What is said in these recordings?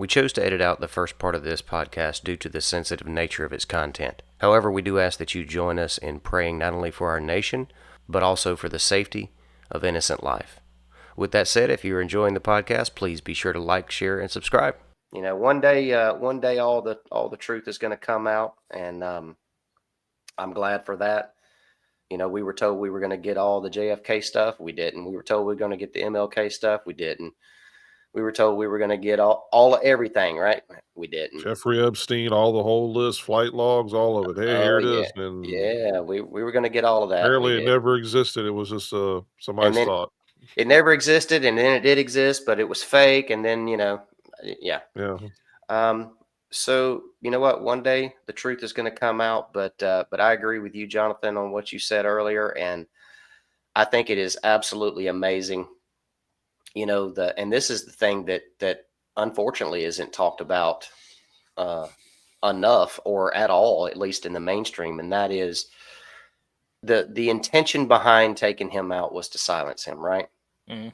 We chose to edit out the first part of this podcast due to the sensitive nature of its content. However, we do ask that you join us in praying not only for our nation, but also for the safety of innocent life. With that said, if you're enjoying the podcast, please be sure to like, share, and subscribe. You know, one day, all the truth is going to come out, and I'm glad for that. You know, we were told we were going to get all the JFK stuff. We didn't. We were told we were going to get the MLK stuff. We didn't. We were told we were going to get all everything, right? We didn't. Jeffrey Epstein, all the whole list, flight logs, all of it. Hey, Oh here it yeah, is. And yeah. We were going to get all of that. We apparently it did, never existed. It was just and somebody's then thought. it never existed, and then it did exist, but it was fake. And then yeah. Yeah. Um, so you know what? One day the truth is going to come out. But I agree with you, Jonathan, on what you said earlier, and I think it is absolutely amazing. You know, and this is the thing that unfortunately isn't talked about uh, enough or at all, at least in the mainstream, and that is the intention behind taking him out was to silence him, right? Mhm.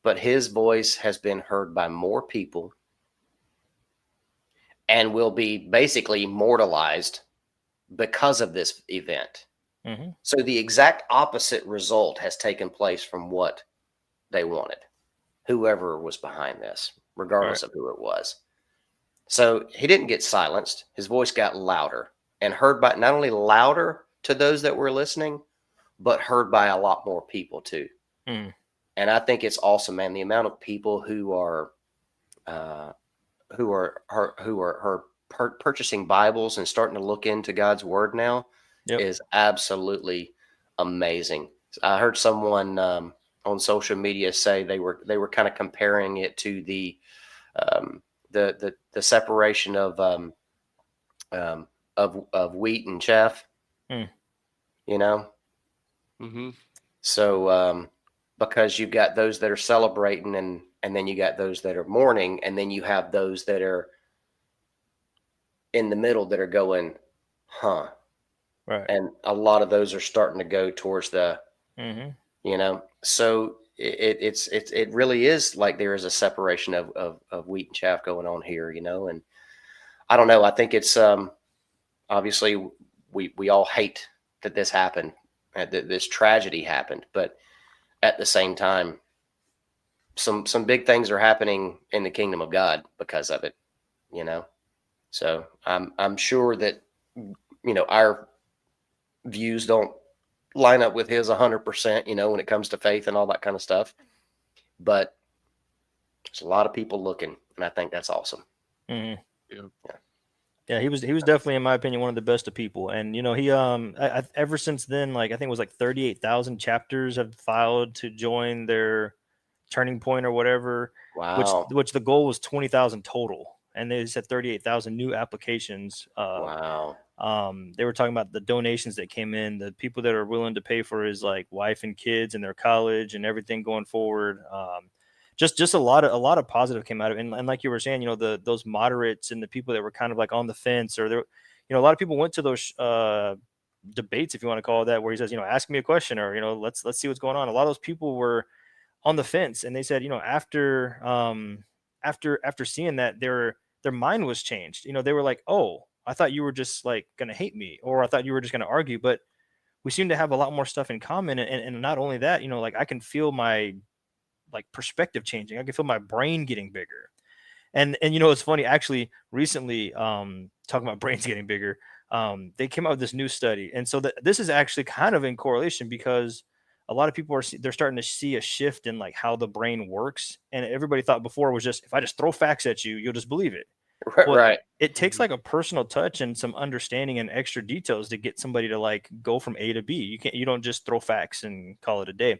But his voice has been heard by more people and will be basically immortalized because of this event. Mhm. So the exact opposite result has taken place from what they wanted, whoever was behind this, regardless Right. of who it was. So he didn't get silenced. His voice got louder and heard by not only louder to those that were listening, but heard by a lot more people too. Mm. And I think it's awesome, man. The amount of people uh, who are purchasing Bibles and starting to look into God's Word now Yep. is absolutely amazing. I heard someone on social media say they were kind of comparing it to um, the separation um, of wheat and chaff. Mm. You know, Mm-hmm. so because you've got those that are celebrating, and then you got those that are mourning, and then you have those that are in the middle that are going, huh? Right. And a lot of those are starting to go towards the, Mhm. so it really is like there is a separation of wheat and chaff going on here, and I don't know. I think it's obviously we all hate that this happened, that this tragedy happened, but at the same time, some big things are happening in the kingdom of God because of it, you know. So I'm sure that our views don't line up with his 100%, when it comes to faith and all that kind of stuff. But there's a lot of people looking, and I think that's awesome. Mhm. Yeah. Yeah, he was definitely, in my opinion, one of the best of people. And he ever since then, like I think it was like 38,000 chapters have filed to join their turning point or whatever, which Wow. the goal was 20,000 total, and they said 38,000 new applications. Wow. They were talking about the donations that came in, the people that are willing to pay for his like wife and kids and their college and everything going forward. Just a lot of positive came out of it. And like you were saying, those moderates and the people that were kind of like on the fence, or there, a lot of people went to those debates, if you want to call it that, where he says, ask me a question, or let's see what's going on. A lot of those people were on the fence, and they said, after seeing that, their mind was changed. They were like, oh, I thought you were just like gonna hate me, or I thought you were just gonna argue, but we seem to have a lot more stuff in common. And not only that, like I can feel my like perspective changing. I can feel my brain getting bigger. And it's funny, actually recently, talking about brains getting bigger, they came out with this new study. And so this is actually kind of in correlation, because a lot of people they're starting to see a shift in like how the brain works. And everybody thought before was just, if I just throw facts at you, you'll just believe it. Right. Well, Right. it takes Mm-hmm. like a personal touch and some understanding and extra details to get somebody to like go from A to B. You don't just throw facts and call it a day.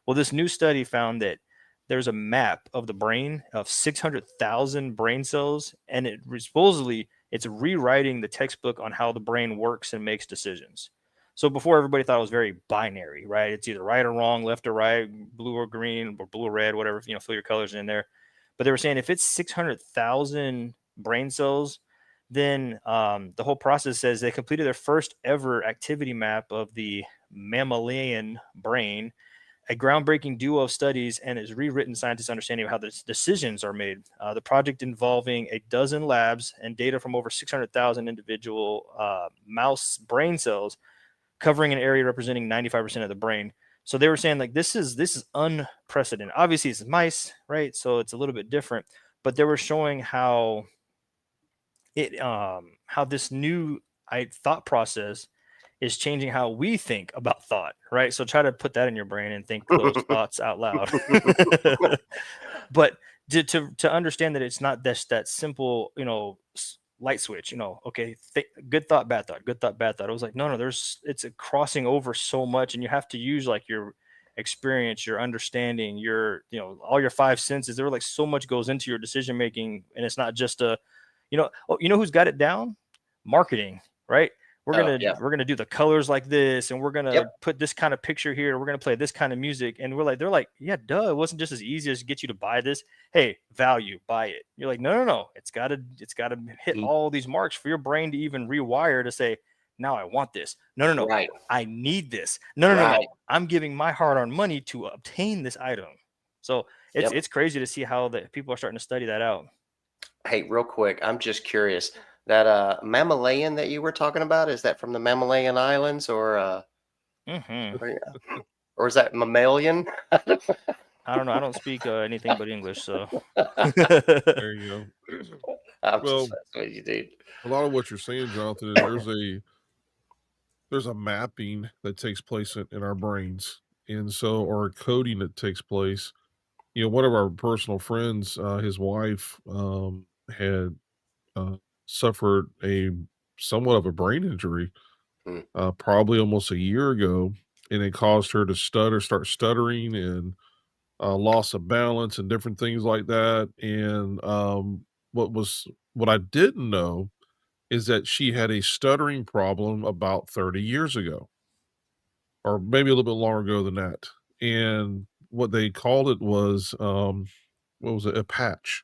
Well, this new study found that there's a map of the brain of 600,000 brain cells, and supposedly it's rewriting the textbook on how the brain works and makes decisions. So before, everybody thought it was very binary, right? It's either right or wrong, left or right, blue or green, or blue or red, whatever, fill your colors in there. But they were saying if it's 600,000 brain cells, then the whole process says they completed their first ever activity map of the mammalian brain, a groundbreaking duo of studies and has rewritten scientists' understanding of how the decisions are made. The project involving a dozen labs and data from over 600,000 individual mouse brain cells, covering an area representing 95% of the brain. So they were saying like this is unprecedented. Obviously, it's mice, right? So it's a little bit different, but they were showing how how this new thought process is changing how we think about thought, right? So try to put that in your brain and think those thoughts out loud. But to understand that it's not that simple, light switch, okay, good thought, bad thought, good thought, bad thought. I was like, no, it's a crossing over so much, and you have to use like your experience, your understanding, your, all your five senses. There were like so much goes into your decision making, and it's not just who's got it down? Marketing, right? we're Oh, gonna yeah. we're gonna do the colors like this, and we're gonna Yep. put this kind of picture here, we're gonna play this kind of music, and they're like, yeah, duh, it wasn't just as easy as get you to buy this. Hey, value, buy it. You're like, no, no, no, it's gotta hit Mm, all these marks for your brain to even rewire to say, now I want this. No, no, no, right. I need this. No, no, no, no, Right. I'm giving my hard-earned money to obtain this item. So it's Yep. it's crazy to see how the people are starting to study that out. Hey, real quick, I'm just curious. That mammalian that you were talking about, is that from the Mammalian Islands Hmm. or is that mammalian? I don't know. I don't speak anything but English, so. There you go. I'm just Well, messing with you, dude. a lot of what you're saying, Jonathan, is there's a mapping that takes place in our brains, and so or a coding that takes place. One of our personal friends, his wife, had uh, suffered a somewhat of a brain injury, Hmm. probably almost a year ago, and it caused her to start stuttering, and loss of balance and different things like that. And what I didn't know is that she had a stuttering problem about 30 years ago, or maybe a little bit longer ago than that. And what they called it was, what was it? A patch.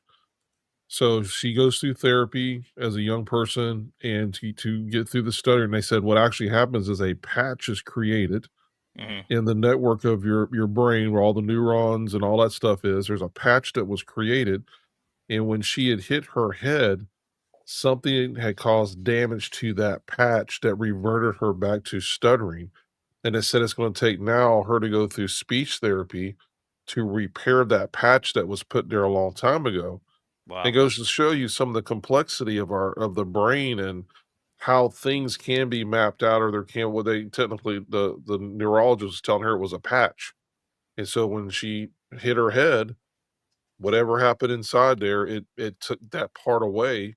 So she goes through therapy as a young person and to get through the stutter. And they said what actually happens is a patch is created Hmm. in the network of your brain where all the neurons and all that stuff is. There's a patch that was created. And when she had hit her head, something had caused damage to that patch that reverted her back to stuttering. And it said it's going to take now her to go through speech therapy to repair that patch that was put there a long time ago. It Wow. goes to show you some of the complexity of the brain and how things can be mapped out, or there can what they technically the neurologist was telling her it was a patch. And so when she hit her head, whatever happened inside there, it took that part away.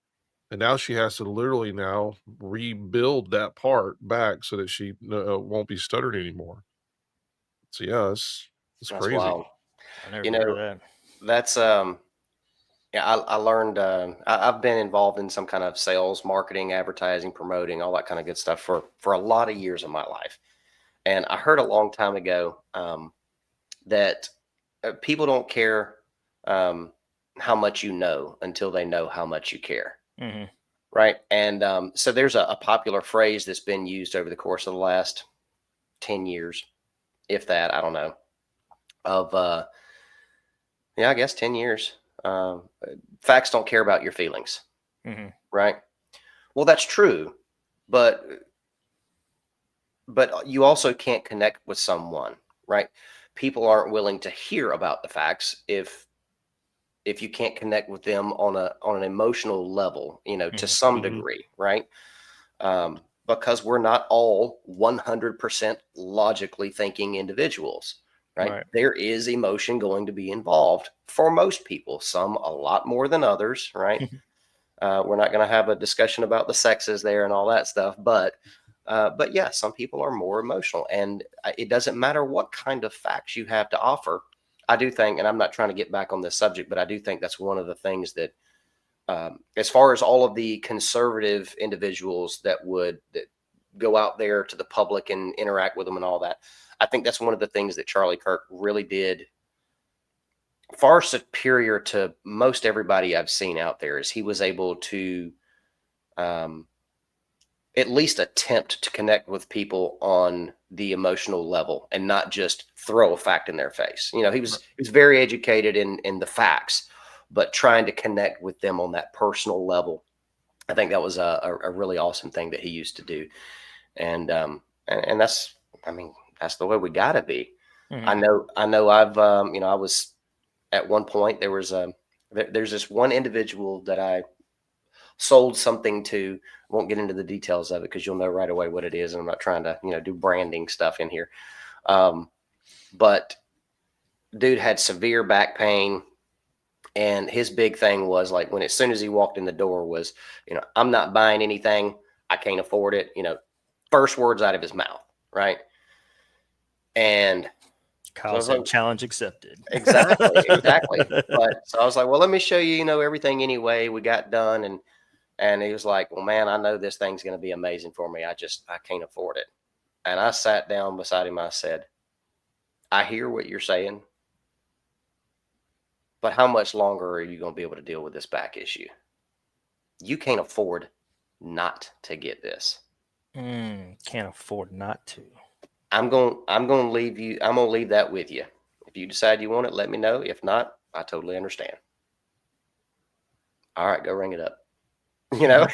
And now she has to literally now rebuild that part back so that she won't be stuttering anymore. So yeah, it's That's crazy. wild. I never You even heard of know, that. that's yeah, I learned I've been involved in some kind of sales, marketing, advertising, promoting, all that kind of good stuff for a lot of years of my life. And I heard a long time ago that people don't care um, how much you know until they know how much you care. Hmm. Right. And so there's a popular phrase that's been used over the course of the last 10 years, if that, I don't know, of, yeah, I guess 10 years. Um, Facts don't care about your feelings. Hmm. Right. Well, that's true. But, but you also can't connect with someone. Right. People aren't willing to hear about the facts if you can't connect with them on an emotional level, to Hmm. some Hmm. degree, right? Because we're not all 100% logically thinking individuals, right? Right. There is emotion going to be involved for most people, some a lot more than others, right? We're not going to have a discussion about the sexes there and all that stuff, but yeah, some people are more emotional, and it doesn't matter what kind of facts you have to offer. I do think, and I'm not trying to get back on this subject, but I do think that's one of the things that, as far as all of the conservative individuals that go out there to the public and interact with them and all that, I think that's one of the things that Charlie Kirk really did far superior to most everybody I've seen out there. Is he was able to um, at least attempt to connect with people on the emotional level and not just throw a fact in their face. You know, he was very educated in the facts, but trying to connect with them on that personal level. I think that was a really awesome thing that he used to do. And and that's, I mean, that's the way we got to be. Mhm. I know you know, I was at one point, there's this one individual that I sold something to. Won't get into the details of it because you'll know right away what it is, and I'm not trying to, you know, do branding stuff in here. Um, but dude had severe back pain, and his big thing was like, when as soon as he walked in the door was, you know, I'm not buying anything. I can't afford it. You know, first words out of his mouth, right? And so I Kyle was like, said, "Challenge accepted." exactly, exactly. But so I was like, well, let me show you, you know, everything anyway. We got done, and he was like, well, man, I know this thing's going to be amazing for me. I can't afford it. And I sat down beside him. I said, I hear what you're saying, but how much longer are you going to be able to deal with this back issue? You can't afford not to get this. Can't afford not to. I'm going to leave you. I'm going to leave that with you. If you decide you want it, let me know. If not, I totally understand. All right, go ring it up. You know,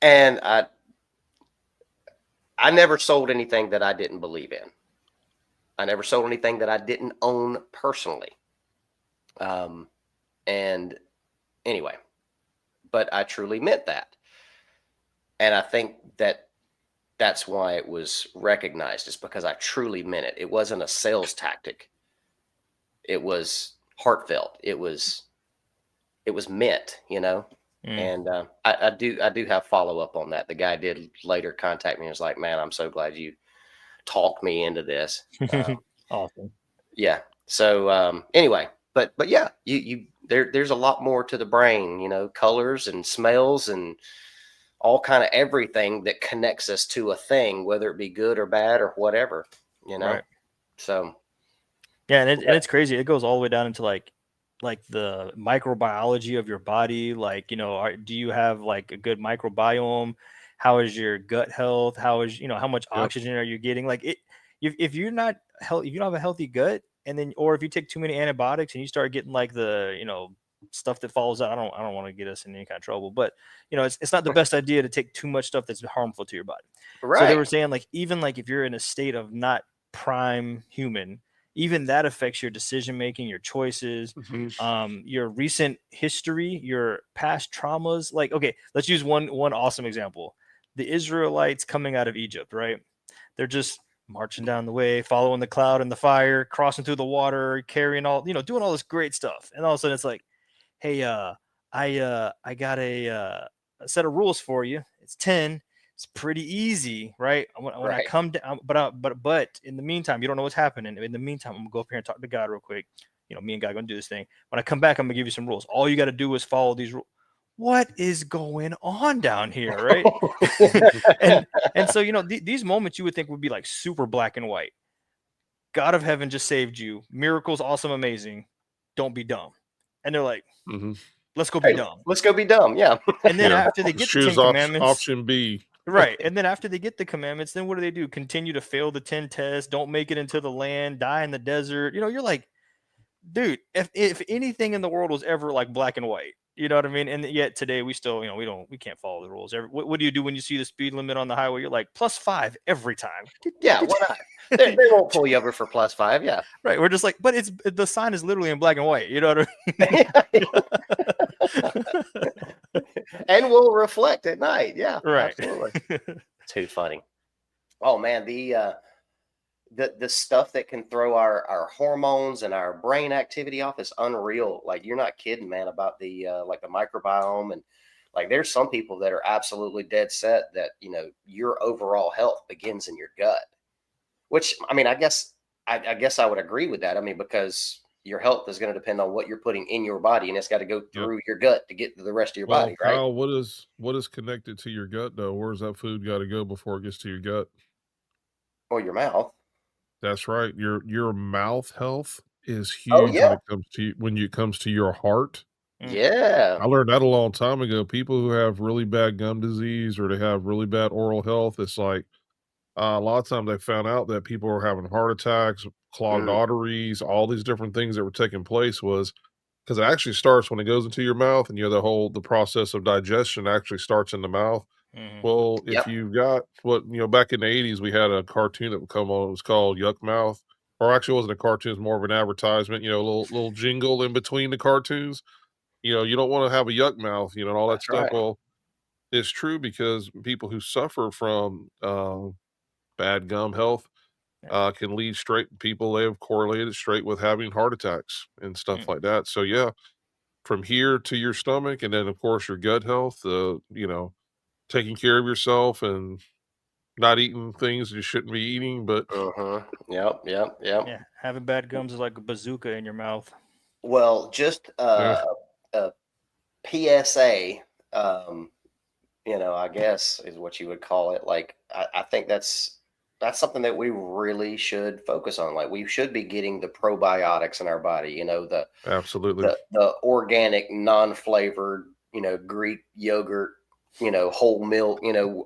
and I never sold anything that I didn't believe in. I never sold anything that I didn't own personally. Um, and anyway, but I truly meant that. And I think that that's why it was recognized, is because I truly meant it. It wasn't a sales tactic. It was heartfelt. It was meant, you know. Mm. And I do have follow up on that. The guy did later contact me and was like, "Man, I'm so glad you talked me into this." Awesome. Yeah. So anyway, but yeah, there's a lot more to the brain, you know, colors and smells and all kind of everything that connects us to a thing, whether it be good or bad or whatever, you know. Right. So Yeah, and it's crazy. It goes all the way down into like the microbiology of your body. Like, you know, do you have like a good microbiome? How is your gut health? How is, you know, how much Yep. oxygen are you getting? Like it, if you're not healthy, if you don't have a healthy gut, and then or if you take too many antibiotics and you start getting like the, you know, stuff that follows out. I don't want to get us in any kind of trouble, but you know, it's not the best idea to take too much stuff that's harmful to your body. So they right. were saying like even like if you're in a state of not prime human, even that affects your decision making, your choices, Mhm. your recent history, your past traumas. Like, okay, let's use one awesome example: the Israelites coming out of Egypt. Right? They're just marching down the way, following the cloud and the fire, crossing through the water, carrying all, you know, doing all this great stuff, and all of a sudden it's like, hey, I got a set of rules for you. It's 10. It's pretty easy, right? When I Right. come down, but in the meantime, you don't know what's happening. In the meantime, I'm gonna go up here and talk to God real quick. You know, me and God gonna do this thing. When I come back, I'm gonna give you some rules. All you got to do is follow these rules. What is going on down here, right? and and so, you know, these moments you would think would be like super black and white. God of heaven just saved you. Miracles, awesome, amazing. Don't be dumb. And they're like, Hmm. let's go be Hey, dumb. let's go be dumb. Yeah. And then Yeah. after they Let's get the choose 10 commandments, option B. right? And then after they get the commandments, then what do? Continue to fail the 10 tests, don't make it into the land, die in the desert. You know, you're like, dude, if anything in the world was ever like black and white, you know what I mean? And yet today we still, you know, we can't follow the rules. What do you do when you see the speed limit on the highway? You're like +5 every time. Yeah. Why not? They won't pull you over for +5. Yeah. Right. We're just like, but it's the sign is literally in black and white. You know what I mean? And will reflect at night. Yeah. Right. Absolutely. Too funny. Oh man, the stuff that can throw our hormones and our brain activity off is unreal. Like, you're not kidding, man, about the like the microbiome. And like, there's some people that are absolutely dead set that, you know, your overall health begins in your gut. Which, I mean, I guess I would agree with that. I mean, because your health is going to depend on what you're putting in your body, and it's got to go Yep. through your gut to get to the rest of your Well, body, right? Kyle, what is connected to your gut though? Where's that food got to go before it gets to your gut? Or your mouth. That's right. Your mouth health is Oh huge yeah. when it comes to your heart. Yeah. I learned that a long time ago. People who have really bad gum disease or they have really bad oral health, it's like a lot of times they found out that people were having heart attacks, clogged Mm, arteries, all these different things that were taking place was because it actually starts when it goes into your mouth, and the process of digestion actually starts in the mouth. Mm-hmm. Well, if yep. you've got back in the 80s, we had a cartoon that would come on. It was called Yuck Mouth. Or actually, it wasn't a cartoon, it was more of an advertisement, a little jingle in between the cartoons. You don't want to have a yuck mouth, and all that That's stuff. right. Well, it's true because people who suffer from bad gum health Yeah. can lead straight people they have correlated straight with having heart attacks and stuff Mm. like that. So, yeah, from here to your stomach, and then, of course, your gut health, taking care of yourself and not eating things you shouldn't be eating, but Yep. Yep. Yep. Yeah, having bad gums is like a bazooka in your mouth. Well, just yeah, a PSA. Um, I guess is what you would call it. Like, I think that's something that we really should focus on. Like, we should be getting the probiotics in our body. The absolutely. the organic, non-flavored, Greek yogurt, whole milk,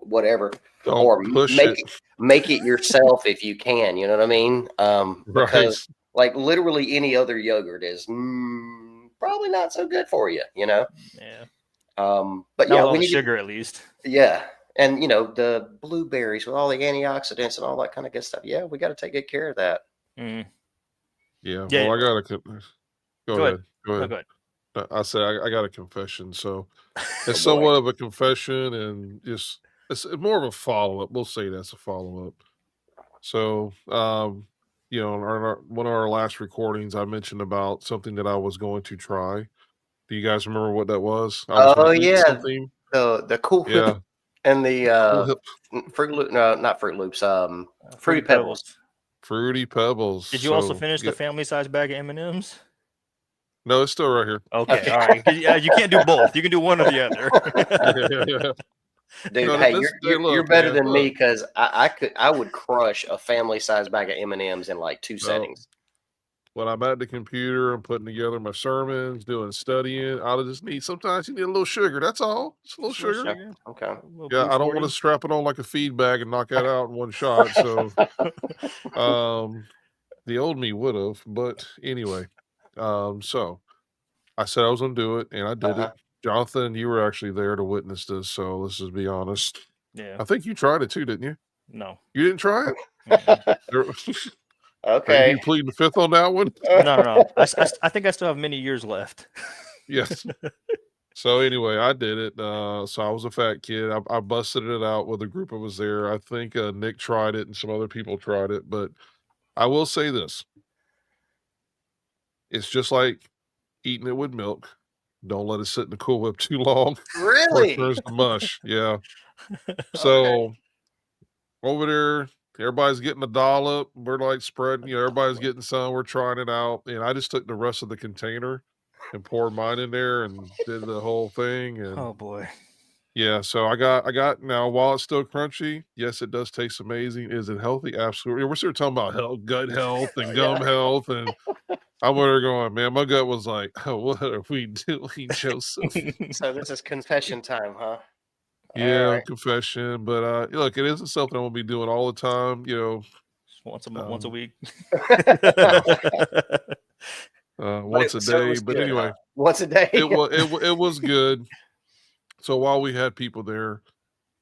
whatever, Don't or push it. make it yourself if you can. You know what I mean? Right. Because like literally any other yogurt is probably not so good for you. Yeah, But not yeah, with all we the need to, sugar at least. yeah. And the blueberries with all the antioxidants and all that kind of good stuff. Yeah, we got to take good care of that. Mm. Yeah. Yeah, Well, I got to go go ahead. ahead. Go No, ahead. go ahead. I said I got a confession. So it's Oh boy. somewhat of a confession and just it's more of a follow up. We'll say that's a follow up. So, in one of our last recordings, I mentioned about something that I was going to try. Do you guys remember what that was? I was going Oh to eat yeah, something. the Cool Whip Yeah, and the Cool Whip, Fruit Loop. No, not Fruit Loops. Fruity Fruity Pebbles. Pebbles. Fruity Pebbles. Did you also So, finish the yeah, family size bag of M&Ms? no, it's still right here. Okay, Okay, all right. 'Cause, you can't do both. You can do one or the other. Yeah, yeah, yeah. dude. No, Hey, this. Hey, you're look, better man. than me Look, because I would crush a family size bag of M&Ms in like two no. settings. When I'm at the computer, I'm putting together my sermons, doing studying. I just need sometimes you need a little sugar. That's all. Just a little Just a little sugar. Yeah. sugar, Okay. a little Yeah, blue I don't want to 40. strap it on like a feed bag and knock that out in one shot. So, um, the old me would have, but anyway, so I said I was gonna do it, and I did it. Uh-huh. Jonathan, you were actually there to witness this, so let's just be honest. Yeah. I think you tried it too, didn't you? No. You didn't try it? Mm-mm. There- Are Okay. you pleading the fifth on that one? No, no, no. I think I still have many years left. Yes. So anyway, I did it. So I was a fat kid. I busted it out with a group of us there. I think Nick tried it and some other people tried it, but I will say this: it's just like eating it with milk. Don't let it sit in the Cool Whip too long, or it Really? turns to mush. Yeah. Okay. So over there, everybody's getting a dollop. We're like spreading, everybody's getting some. We're trying it out, and I just took the rest of the container and poured mine in there and did the whole thing. And Oh boy. yeah, so I got now. While it's still crunchy, yes, it does taste amazing. Is it healthy? Absolutely. We're still talking about health, gut health, and Yeah. gum health, and I'm over there going, man. My gut was like, oh, what are we doing, Joseph? So this is confession time, huh? All Yeah, right. confession. But look, it isn't something I will be doing all the time. Just once a Um, week. no, But once a so it day. was But good, huh? anyway, Once a day. it was good. So while we had people there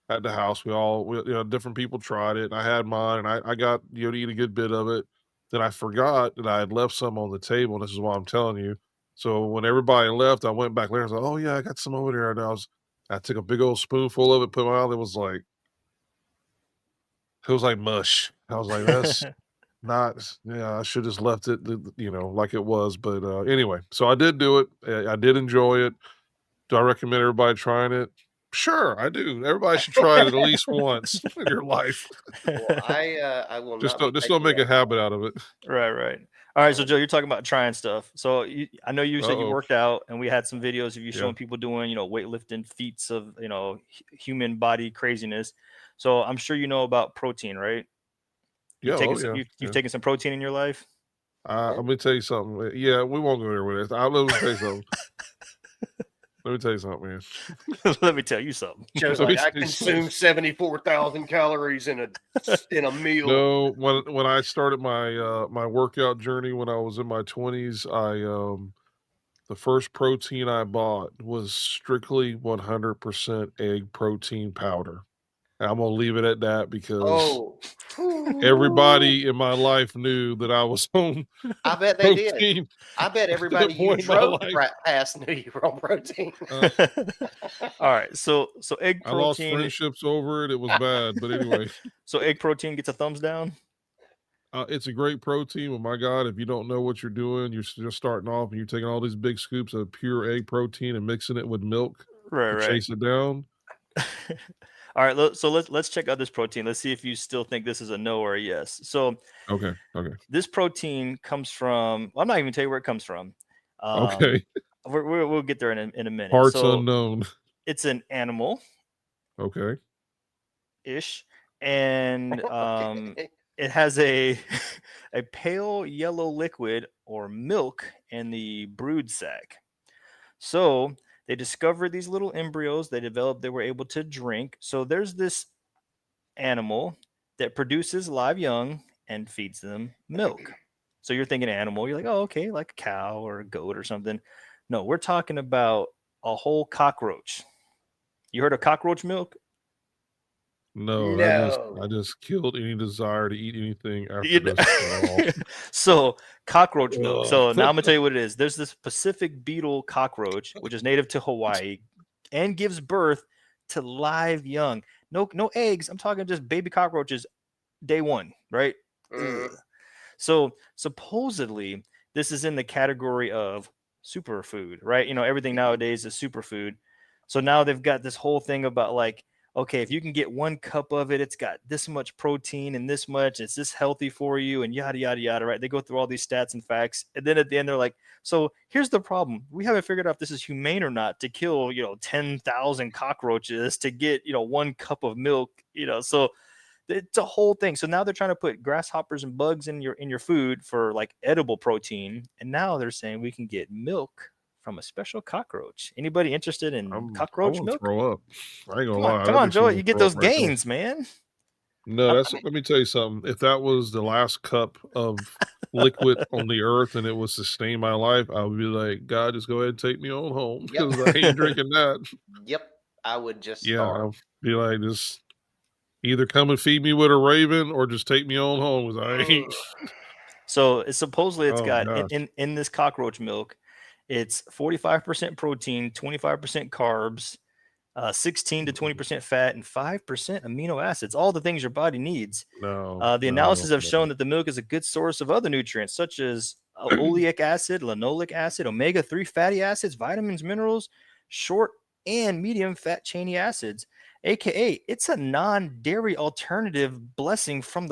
at the house, different people tried it, and I had mine, and I got to eat a good bit of it. Then I forgot that I had left some on the table, and this is why I'm telling you. So when everybody left, I went back later. I was like, "Oh yeah, I got some over there." And I took a big old spoonful of it, put it in my mouth. It was like mush. I was like, "That's not." Yeah, I should just left it, like it was. But anyway, so I did do it. I did enjoy it. Do I recommend everybody trying it? Sure, I do. Everybody should try it at least once in your life. Well, I will Just not be don't just don't taking make you a up on habit out of it. Right, right. All right, so that. Joe, you're talking about trying stuff. So I know you said you Uh-oh. worked out, and we had some videos of you Yeah. showing people doing, weightlifting feats of, human body craziness. So I'm sure you know about protein, right? Yeah, oh yeah, You've yeah. taken some protein in your life. Yeah. Let me tell you something. Yeah, we won't go there with it. Let me tell you something. Let me tell you something, man. Let me tell you something. Joe's Let me like, I tell you something. consume 74,000 calories in a meal. No, when I started my workout journey when I was in my 20s, the first protein I bought was strictly 100% egg protein powder. And I'm gonna leave it at that because Oh, whew. everybody in my life knew that I was on I bet they did. protein I bet at everybody that you point in my drove life. past knew you were on protein. Uh, All right, so egg I lost protein. friendships over it. It was bad, but anyway, So egg protein gets a thumbs down. it's a great protein. But my God, if you don't know what you're doing, you're just starting off and you're taking all these big scoops of pure egg protein and mixing it with milk Right, to right. chase it down. All right, so let's check out this protein. Let's see if you still think this is a no or a yes. So Okay, okay, this protein comes from. Well, I'm not even tell you where it comes from. Um, okay. we'll get there in a minute. Parts So unknown. it's an animal Okay. ish, and Okay. it has a a pale yellow liquid or milk in the brood sac. So they discovered these little embryos they developed they were able to drink. So there's this animal that produces live young and feeds them milk. So you're thinking animal, you're like, oh, okay, like a cow or a goat or something. No, we're talking about a whole cockroach. You heard of cockroach milk? No, No. I just killed any desire to eat anything after You kn- this at all. so cockroach milk. So Ugh. now I'm gonna tell you what it is. There's this Pacific beetle cockroach, which is native to Hawaii, and gives birth to live young. No eggs. I'm talking just baby cockroaches day one, right? Ugh. Mm. So supposedly this is in the category of superfood, right? You know, everything nowadays is superfood. So now they've got this whole thing about like, okay, if you can get 1 cup of it, it's got this much protein and this much, it's this healthy for you, and yada yada yada, right? They go through all these stats and facts, and then at the end they're like, so here's the problem: we haven't figured out if this is humane or not to kill 10,000 cockroaches to get 1 cup of milk, so it's a whole thing. So now they're trying to put grasshoppers and bugs in your food for like edible protein, and now they're saying we can get milk from a special cockroach. Anybody interested in I cockroach want to milk? throw up. I ain't gonna Come on, lie. come That on, makes me Joe. want You to get throw up those right there. gains, man. No, I'm- that's let me tell you something. If that was the last cup of liquid on the earth and it was to sustain my life, I would be like, God, just go ahead and take me on home Yep. because I ain't drinking that. Yep. I would just Yeah, starve. I'll be like, just either come and feed me with a raven or just take me on home because I Mm. ain't. so it's supposedly it's Oh got in, gosh, in this cockroach milk, it's 45% protein, 25% carbs, 16 to 20% fat, and 5% amino acids. All the things your body needs. no, The no, analysis have shown no. that the milk is a good source of other nutrients such as oleic acid, linoleic acid, omega-3 fatty acids, vitamins, minerals, short and medium fat chainy acids, aka it's a non-dairy alternative blessing from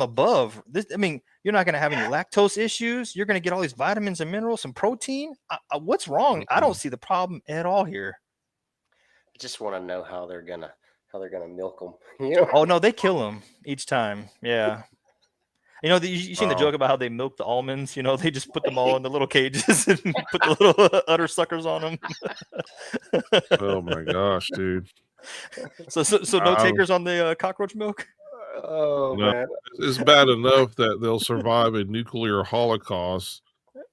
above. I mean, you're not going to have any lactose issues. You're going to get all these vitamins and minerals, some protein. What's wrong? I don't Mm-mm. see the problem at all here. I just want to know how they're gonna milk them. You know. Oh no, they kill them each time. Yeah. You seen the Wow. joke about how they milk the almonds? They just put them all in the little cages and put the little udder suckers on them. Oh my gosh, dude. So no I, takers on the cockroach milk. Oh no, man. it's bad enough that they'll survive a nuclear holocaust,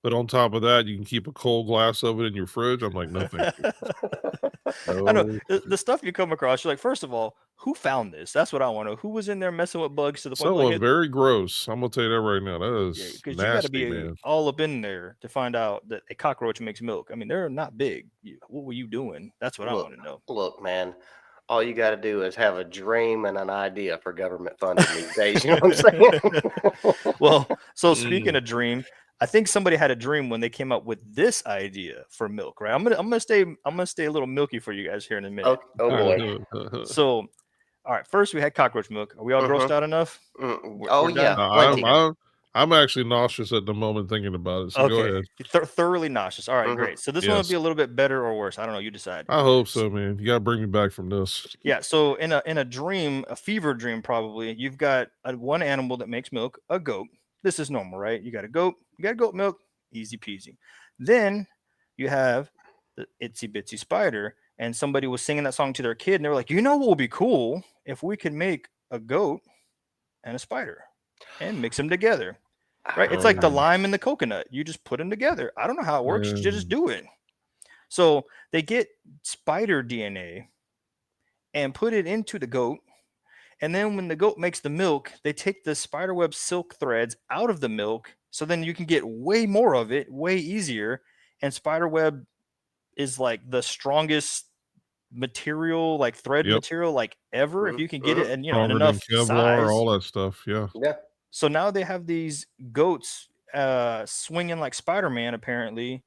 but on top of that, you can keep a cold glass of it in your fridge. I'm like, no, thank you. I know No, the stuff you come across. You're like, first of all, who found this? That's what I want to know. Who was in there messing with bugs to the point like someone it? very gross. I'm gonna tell you that right now. That Yeah, is because you got to nasty, be man. all up in there to find out that a cockroach makes milk. I mean, they're not big. What were you doing? That's what I Look, want to know. look, man. All you got to do is have a dream and an idea for government funding these days. You know what I'm saying? Well, so speaking Mm. of dream, I think somebody had a dream when they came up with this idea for milk, right? I'm gonna stay a little milky for you guys here in a minute. Oh boy. So, all right, first we had cockroach milk. Are we all grossed Mm-hmm. out enough? Mm. We're, Oh we're yeah, done. I'm, plenty. Okay. I'm, I'm actually nauseous at the moment thinking about it. So go Okay. ahead. Thoroughly nauseous. All right, Mm-hmm. great. So this one will be Yes, a little bit better or worse. I don't know. You decide. I hope S- so, man. You gotta bring me back from this. Yeah. So in a dream, a fever dream, probably you've got one animal that makes milk, a goat. This is normal, right? You got a goat. You got goat milk. Easy peasy. Then you have the itsy bitsy spider, and somebody was singing that song to their kid, and they were like, you know what would be cool if we could make a goat and a spider and mix them together. Right? It's like the Oh, lime and the coconut. You just put them together. I don't know how it works. You just man. do it. So they get spider DNA and put it into the goat. And then when the goat makes the milk, they take the spiderweb silk threads out of the milk. So then you can get way more of it, way easier. And spiderweb is like the strongest material, like thread Yep. material, like ever. If you can get it, and in Stronger than enough Kevlar, size. all that stuff. Yeah. Yeah. So now they have these goats swinging like Spider-Man apparently,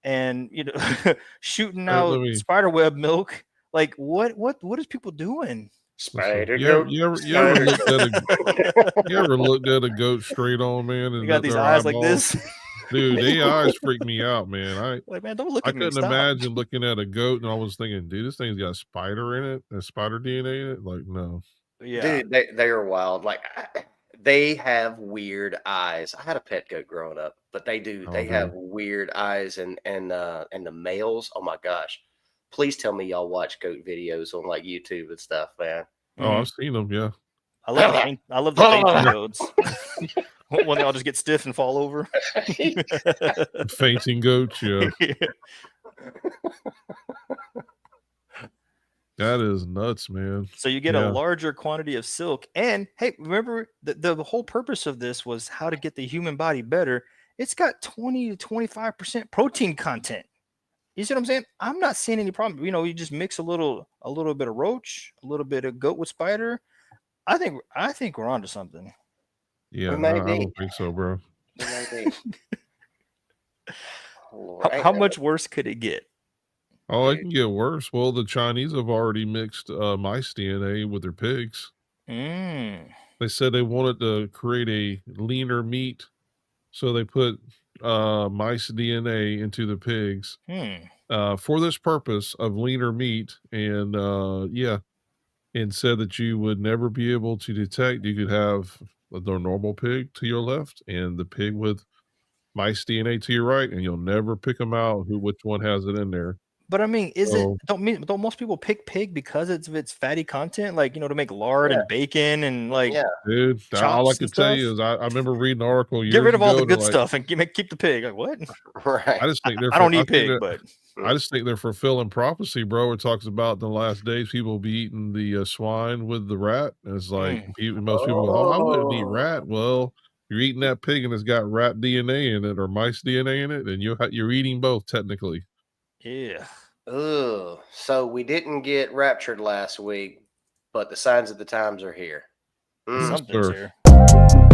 and shooting Let out me spiderweb milk. Like what is people doing? listen. Spider You ever, goat. you ever, you ever Spider looked at a, goat. you ever looked at a goat straight on, man, They and got these their eyes like eyeballs? this. Dude, the eyes freak me out, man. Like, man, don't look I at me. couldn't Stop. imagine looking at a goat and I was thinking, dude, this thing's got a spider in it, a spider DNA in it. Like, no. Yeah. Dude, they are wild. Like they have weird eyes. I had a pet goat growing up, but they do. Oh, They have dude. weird eyes, and the males. Oh my gosh! Please tell me y'all watch goat videos on like YouTube and stuff, man. Oh, Mhm. I've seen them. Yeah. I love the fainting goats. When they all just get stiff and fall over. Fainting goats. Yeah. That is nuts, man. So you get a Yeah. larger quantity of silk. And hey, remember the whole purpose of this was how to get the human body better. It's got 20 to 25% protein content. You see what I'm saying? I'm not seeing any problem. You just mix a little bit of roach, a little bit of goat with spider. I think we're onto something. Yeah. We may I be. don't think so, bro. We may be. Lord, How much worse could it get? Oh, it dude. can get worse. Well, the Chinese have already mixed mice DNA with their pigs. Mm. They said they wanted to create a leaner meat, so they put mice DNA into the pigs Hmm. for this purpose of leaner meat. And yeah, and said that you would never be able to detect. You could have the normal pig to your left and the pig with mice DNA to your right, and you'll never pick them out which one has it in there. But I mean, So, don't most people pick pig because it's fatty content, like to make lard Yeah, and bacon and like yeah. dude, all I chops and could tell stuff? you is I remember reading an article Get rid years of all the ago. They're good like, stuff and keep the pig. Like what? Right. I just think they're I don't for, I eat think pig, they're, but I just think they're fulfilling prophecy, bro. It talks about in the last days people will be eating the swine with the rat. And it's like mm, most people go, "Oh, I wouldn't eat rat." Well, you're eating that pig and it's got rat DNA in it or mice DNA in it, and you're eating both technically. yeah, Ugh. So we didn't get raptured last week, but the signs of the times are here. Mm. Yes, something's sir. here.